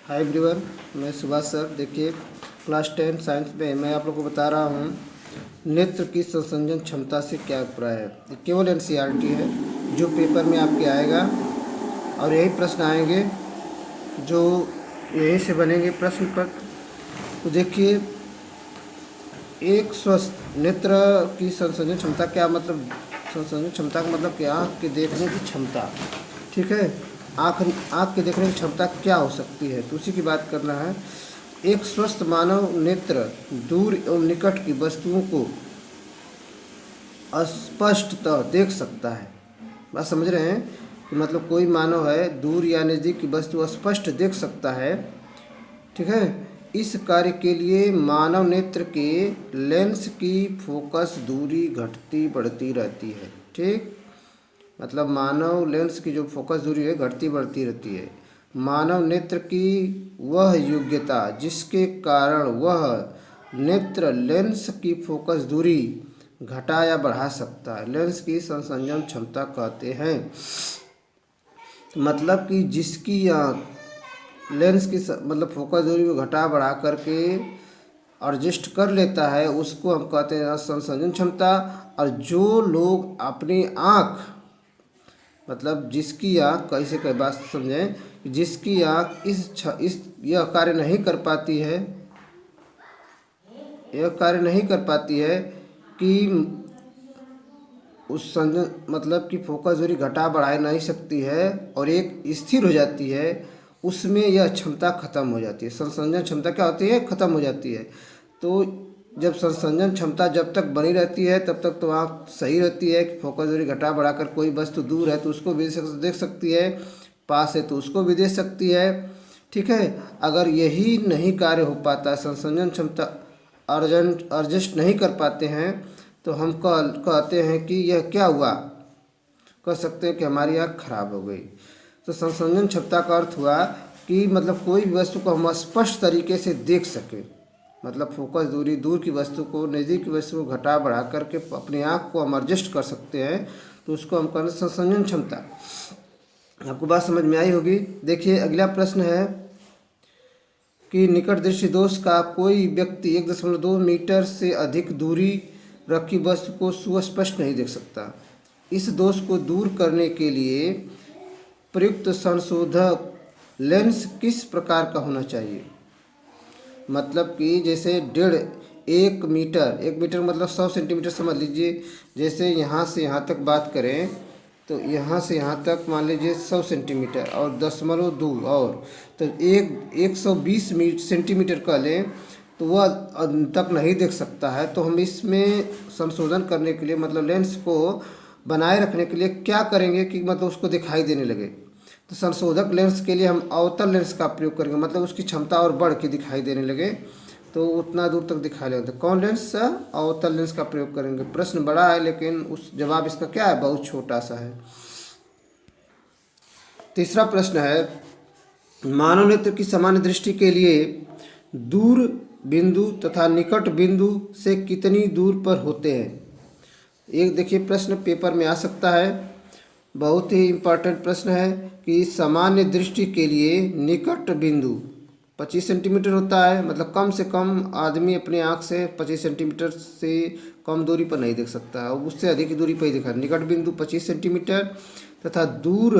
Hi everyone, मैं Subhash sir. देखिए, class 10 science में मैं आप लोगों को बता रहा हूँ नेत्र की संसंजन क्षमता से क्या अभिप्राय है। ये केवल एनसीईआरटी है जो पेपर में आपके आएगा और यही प्रश्न आएंगे जो यहीं से बनेंगे प्रश्न पत्र। तो देखिए, एक स्वस्थ नेत्र की संसंजन क्षमता क्या मतलब, संसंजन क्षमता का मतलब क्या, आँख के देखने की क्षमता। ठीक है, आँख के देखने की क्षमता क्या हो सकती है, तो उसी की बात करना है। एक स्वस्थ मानव नेत्र दूर एवं निकट की वस्तुओं को स्पष्टतः देख सकता है। बात समझ रहे हैं कि मतलब कोई मानव है दूर या नज़दीक की वस्तु स्पष्ट देख सकता है। ठीक है, इस कार्य के लिए मानव नेत्र के लेंस की फोकस दूरी घटती बढ़ती रहती है। ठीक, मतलब मानव लेंस की जो फोकस दूरी है घटती बढ़ती रहती है। मानव नेत्र की वह योग्यता जिसके कारण वह नेत्र लेंस की फोकस दूरी घटा या बढ़ा सकता है, लेंस की संसंजन क्षमता कहते हैं। मतलब कि जिसकी आँख लेंस की मतलब फोकस दूरी को घटा बढ़ा करके एडजस्ट कर लेता है उसको हम कहते हैं संसंजन क्षमता। और जो लोग अपनी आँख मतलब जिसकी आँख, कैसे कई बात समझें, जिसकी आँख इस यह कार्य नहीं कर पाती है, यह कार्य नहीं कर पाती है कि उस संजन मतलब कि फोकस दूरी घटा बढ़ा नहीं सकती है और एक स्थिर हो जाती है, उसमें यह क्षमता खत्म हो जाती है। संसंजन क्षमता क्या होती है, खत्म हो जाती है। तो जब संसंजन क्षमता जब तक बनी रहती है तब तक तो आँख सही रहती है कि फोकस दूरी घटा बढ़ाकर कोई वस्तु दूर है तो उसको भी देख सकती है, पास है तो उसको भी देख सकती है। ठीक है, अगर यही नहीं कार्य हो पाता, संसंजन क्षमता एडजस्ट नहीं कर पाते हैं तो हम कहते हैं कि यह क्या हुआ, कह सकते हैं कि हमारी आँख खराब हो गई। तो संसंजन क्षमता का अर्थ हुआ कि मतलब कोई भी वस्तु को हम स्पष्ट तरीके से देख सकें, मतलब फोकस दूरी दूर की वस्तु को नज़दीक की वस्तु को घटा बढ़ा करके अपनी आँख को हम एडजस्ट कर सकते हैं, तो उसको हम कहते हैं संसंजन क्षमता। आपको बात समझ में आई होगी। देखिए, अगला प्रश्न है कि निकट दृष्टि दोष का कोई व्यक्ति 1.2 मीटर से अधिक दूरी रखी वस्तु को सुस्पष्ट नहीं देख सकता। इस दोष को दूर करने के लिए प्रयुक्त संशोधक लेंस किस प्रकार का होना चाहिए। मतलब कि जैसे 1 मीटर मतलब 100 सेंटीमीटर समझ लीजिए। जैसे यहाँ से यहाँ तक बात करें तो यहाँ से यहाँ तक मान लीजिए 100 सेंटीमीटर और 0.2 और तो 120 सेंटीमीटर का लें तो वह तक नहीं देख सकता है। तो हम इसमें संशोधन करने के लिए मतलब लेंस को बनाए रखने के लिए क्या करेंगे कि मतलब उसको दिखाई देने लगे। तो संशोधक लेंस के लिए हम अवतल लेंस का प्रयोग करेंगे, मतलब उसकी क्षमता और बढ़ के दिखाई देने लगे तो उतना दूर तक दिखाई देगा। तो कौन लेंस, अवतल लेंस का प्रयोग करेंगे। प्रश्न बड़ा है लेकिन उस जवाब इसका क्या है, बहुत छोटा सा है। तीसरा प्रश्न है, मानव नेत्र की सामान्य दृष्टि के लिए दूर बिंदु तथा निकट बिंदु से कितनी दूर पर होते हैं। एक देखिए प्रश्न पेपर में आ सकता है, बहुत ही इम्पोर्टेंट प्रश्न है कि सामान्य दृष्टि के लिए निकट बिंदु 25 सेंटीमीटर होता है। मतलब कम से कम आदमी अपनी आँख से 25 सेंटीमीटर से कम दूरी पर नहीं देख सकता है, उससे अधिक दूरी पर ही दिखा। निकट बिंदु 25 सेंटीमीटर तथा दूर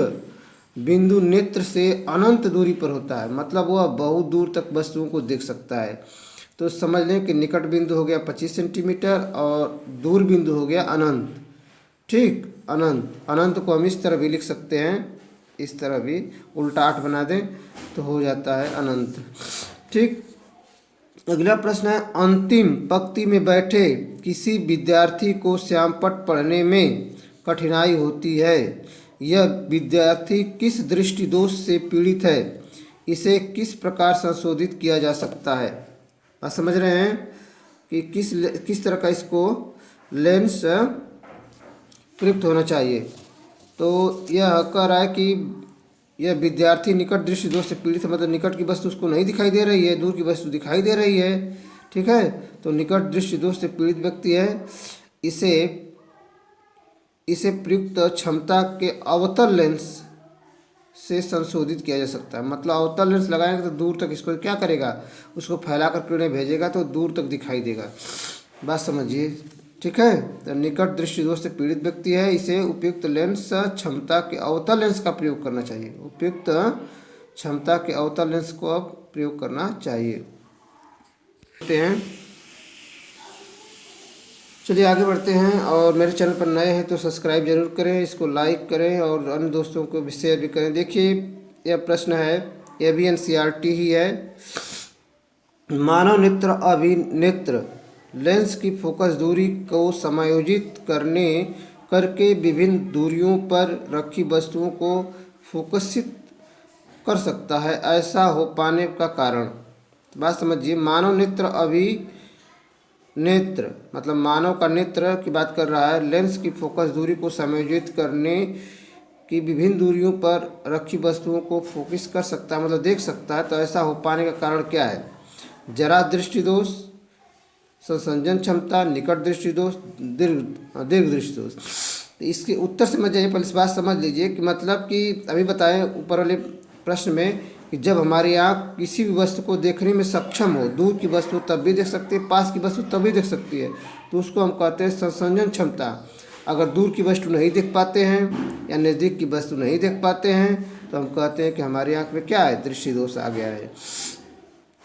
बिंदु नेत्र से अनंत दूरी पर होता है, मतलब वह बहुत दूर तक वस्तुओं को देख सकता है। तो समझ लें कि निकट बिंदु हो गया 25 सेंटीमीटर और दूर बिंदु हो गया अनंत। ठीक, अनंत को हम इस तरह भी लिख सकते हैं, इस तरह भी उल्टा 8 बना दें तो हो जाता है अनंत। ठीक, अगला प्रश्न है, अंतिम पंक्ति में बैठे किसी विद्यार्थी को श्यामपट्ट पढ़ने में कठिनाई होती है। यह विद्यार्थी किस दृष्टि दोष से पीड़ित है, इसे किस प्रकार संशोधित किया जा सकता है। आप समझ रहे हैं कि किस तरह का इसको लेंस प्रयुक्त होना चाहिए। तो यह कह रहा है कि यह विद्यार्थी निकट दृष्टि दोष से पीड़ित है, मतलब निकट की वस्तु उसको नहीं दिखाई दे रही है, दूर की वस्तु दिखाई दे रही है। ठीक है, तो निकट दृष्टि दोष से पीड़ित व्यक्ति है, इसे प्रयुक्त क्षमता के अवतल लेंस से संशोधित किया जा सकता है। मतलब अवतल लेंस लगाएंगे तो दूर तक इसको क्या करेगा, उसको फैला कर किरणें भेजेगा तो दूर तक दिखाई देगा। बात समझिए, ठीक है। तो निकट दृष्टि दोष से पीड़ित व्यक्ति है, इसे उपयुक्त लेंस क्षमता के अवतल लेंस का प्रयोग करना चाहिए। उपयुक्त क्षमता के अवतल लेंस को अब प्रयोग करना चाहिए। हैं, चलिए आगे बढ़ते हैं। और मेरे चैनल पर नए हैं तो सब्सक्राइब जरूर करें, इसको लाइक करें और अन्य दोस्तों को भी शेयर भी करें। देखिए यह प्रश्न है, यह भी एनसीईआरटी ही है। मानव नेत्र अभिनेत्र लेंस की फोकस दूरी को समायोजित करके विभिन्न दूरियों पर रखी वस्तुओं को फोकसित कर सकता है। ऐसा हो पाने का कारण, बात समझिए। मानव नेत्र मतलब मानव का नेत्र की बात कर रहा है। लेंस की फोकस दूरी को समायोजित करने की विभिन्न दूरियों पर रखी वस्तुओं को फोकस कर सकता है, मतलब देख सकता है। तो ऐसा हो पाने का कारण क्या है? जरा दृष्टि दोष, संसंजन क्षमता, निकट दृष्टि दोष, दीर्घ दृष्टि दोष। तो इसके उत्तर समझ जाइए। पहले इस बात समझ लीजिए कि मतलब कि अभी बताएं ऊपर वाले प्रश्न में कि जब हमारी आँख किसी भी वस्तु को देखने में सक्षम हो, दूर की वस्तु तब भी देख सकती है, पास की वस्तु तब भी देख सकती है, तो उसको हम कहते हैं संसंजन क्षमता। अगर दूर की वस्तु नहीं देख पाते हैं या नज़दीक की वस्तु नहीं देख पाते हैं तो हम कहते हैं कि हमारी आँख में क्या है, दृष्टि दोष आ गया है।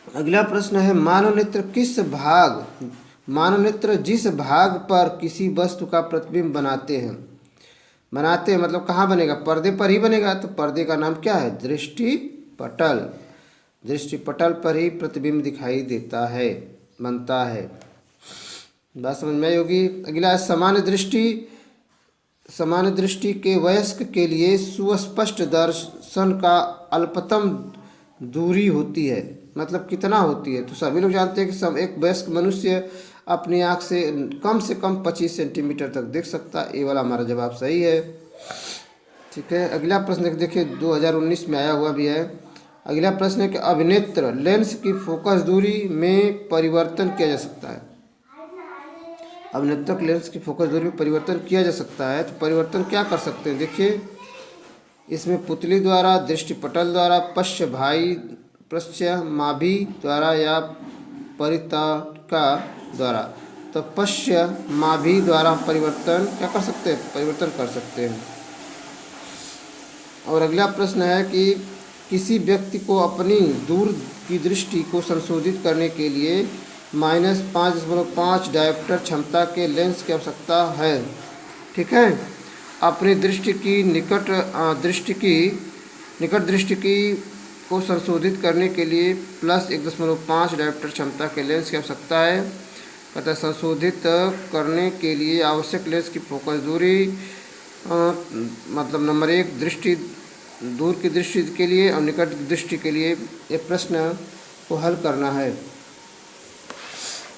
अगला प्रश्न है, मानव नेत्र जिस भाग पर किसी वस्तु का प्रतिबिंब बनाते हैं मतलब कहाँ बनेगा, पर्दे पर ही बनेगा। तो पर्दे का नाम क्या है, दृष्टिपटल। दृष्टिपटल पर ही प्रतिबिंब दिखाई देता है, बनता है। बात समझ में आई होगी। अगला, सामान्य दृष्टि के वयस्क के लिए सुस्पष्ट दर्शन का अल्पतम दूरी होती है, मतलब कितना होती है? तो सभी लोग जानते हैं कि एक वयस्क मनुष्य अपनी आँख से कम 25 सेंटीमीटर तक देख सकता है। ये वाला हमारा जवाब सही है, ठीक है। अगला प्रश्न देखिए 2019 में आया हुआ भी है। अगला प्रश्न है कि अभिनेत्र लेंस की फोकस दूरी में परिवर्तन किया जा सकता है। अभिनेत्र लेंस की फोकस दूरी में परिवर्तन किया जा सकता है, तो परिवर्तन क्या कर सकते हैं? देखिए इसमें पुतली द्वारा, दृष्टिपटल द्वारा, पश्यमाभि द्वारा या परिताका द्वारा। तो पश्यमाभि द्वारा परिवर्तन क्या कर सकते हैं, परिवर्तन कर सकते हैं। और अगला प्रश्न है कि किसी व्यक्ति को अपनी दूर की दृष्टि को संशोधित करने के लिए -5.5 डायोप्टर क्षमता के लेंस की आवश्यकता है, ठीक है। अपनी दृष्टि की निकट दृष्टि को संशोधित करने के लिए +1.5 डायोप्टर क्षमता के लेंस की आवश्यकता है। अतः संशोधित करने के लिए आवश्यक लेंस की फोकस दूरी मतलब नंबर 1 दूर की दृष्टि के लिए और निकट दृष्टि के लिए ये प्रश्न को हल करना है।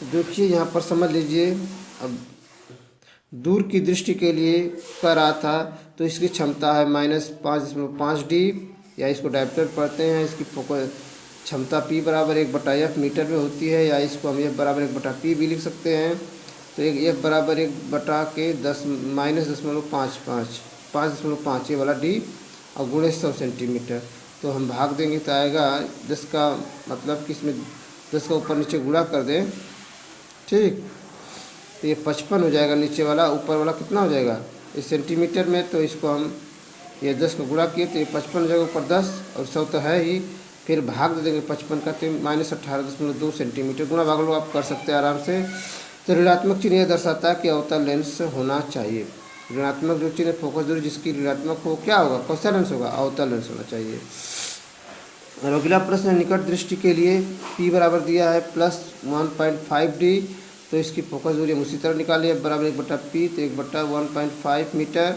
देखिए यहाँ पर समझ लीजिए, अब दूर की दृष्टि के लिए कर रहा था तो इसकी क्षमता है -5.5 डी, या इसको डायोप्टर पढ़ते हैं। इसकी फोकस क्षमता P बराबर 1/F मीटर में होती है, या इसको हम F बराबर 1/P भी लिख सकते हैं। तो F बराबर 1/10-5.5 ये वाला D और गुणे 100 सेंटीमीटर। तो हम भाग देंगे तो आएगा 10 का, मतलब कि इसमें 10 का ऊपर नीचे गुणा कर दें, ठीक। तो ये 55 हो जाएगा नीचे वाला, ऊपर वाला कितना हो जाएगा इस सेंटीमीटर में। तो इसको हम ये 10 का गुणा किए तो ये 55 हो जाएगा, ऊपर 10 और 100 तो है ही, फिर भाग दे देंगे 55 का तो -18.2 सेंटीमीटर। गुणा भाग लो आप कर सकते हैं आराम से। तो ऋणात्मक चिन्ह यह दर्शाता है कि अवतल लेंस होना चाहिए। ऋणात्मक जो चिन्ह फोकस दूरी जिसकी ऋणात्मक हो क्या होगा, कौन सा लेंस होगा, अवतल लेंस होना चाहिए। और अगला प्रश्न निकट दृष्टि के लिए P बराबर दिया है +1.5 D, तो इसकी फोकस दूरी हम उसी तरह निकालिए। F बराबर 1/P तो 1/1.5 मीटर,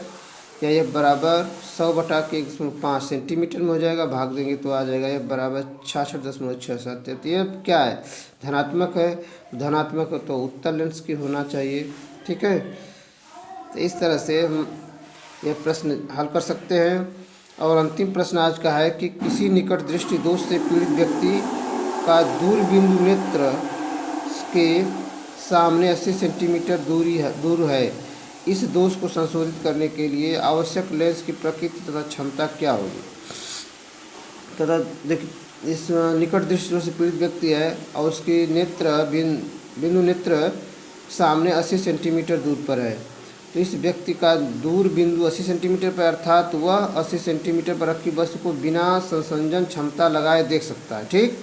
या F बराबर 100/1.5 सेंटीमीटर में हो जाएगा। भाग देंगे तो आ जाएगा F बराबर 66.67। तो ये क्या है, धनात्मक है। धनात्मक है तो उत्तल लेंस की होना चाहिए, ठीक है। तो इस तरह से हम यह प्रश्न हल कर सकते हैं। और अंतिम प्रश्न आज का है कि किसी निकट दृष्टि दोष से पीड़ित व्यक्ति का दूरबिंदु नेत्र के सामने 80 सेंटीमीटर दूर है। इस दोष को संशोधित करने के लिए आवश्यक लेंस की प्रकृति तथा क्षमता क्या होगी? तथा देखिए इस निकट दृष्टि से पीड़ित व्यक्ति है और उसकी बिंदु नेत्र सामने 80 सेंटीमीटर दूर पर है, तो इस व्यक्ति का दूर बिंदु 80 सेंटीमीटर पर, अर्थात वह 80 सेंटीमीटर पर रखी वस्तु को बिना संसंजन क्षमता लगाए देख सकता है। ठीक,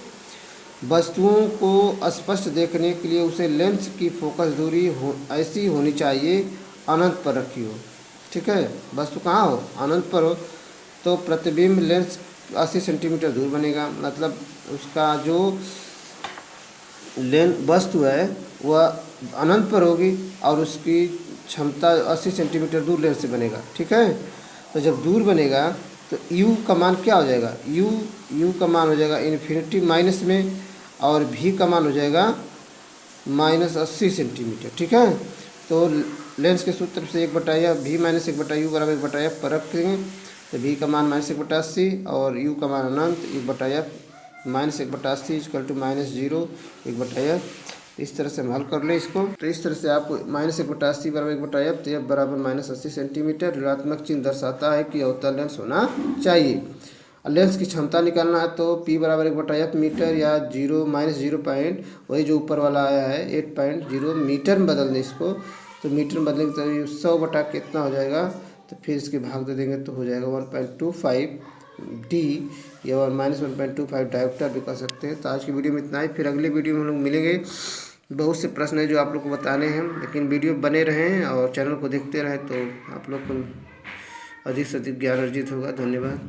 वस्तुओं को स्पष्ट देखने के लिए उसे लेंस की फोकस दूरी ऐसी होनी चाहिए अनंत पर रखी हो। ठीक है, वस्तु कहाँ हो, अनंत पर हो, तो प्रतिबिंब लेंस 80 सेंटीमीटर दूर बनेगा। मतलब उसका जो वस्तु है वह अनंत पर होगी और उसकी क्षमता 80 सेंटीमीटर दूर लेंस से बनेगा। ठीक है, तो जब दूर बनेगा तो u का मान क्या हो जाएगा, u का मान हो जाएगा इन्फिनिटी माइनस में, और v का मान हो जाएगा -80 सेंटीमीटर। ठीक है, तो लेंस के सूत्र से 1/v - 1/u बराबर 1/f पर रखेंगे, तो v का मान -1/80 और u का मान अनंत 1/f, -1/80 -0 1/f। इस तरह से हम हल कर लें इसको, तो इस तरह से आपको -1/80 बराबर 1/f, तो f बराबर -80 सेंटीमीटर ऋणात्मक चिन्ह दर्शाता है कि अवतल लेंस होना चाहिए। लेंस की क्षमता निकालना है तो p बराबर 1/f मीटर या 0 पॉइंट, वही जो ऊपर वाला आया है 8.0 मीटर में बदल दें इसको, तो मीटर में बदलेंगे तो 100 बटा कितना हो जाएगा, तो फिर इसके भाग दे देंगे तो हो जाएगा 1.25 d या -1.25 डायोप्टर भी कर सकते हैं। तो आज की वीडियो में इतना ही, फिर अगले वीडियो में हम लोग मिलेंगे। बहुत से प्रश्न है जो आप लोग को बताने हैं, लेकिन वीडियो बने रहें और चैनल को देखते रहें तो आप लोग को अधिक से अधिक ज्ञान अर्जित होगा। धन्यवाद।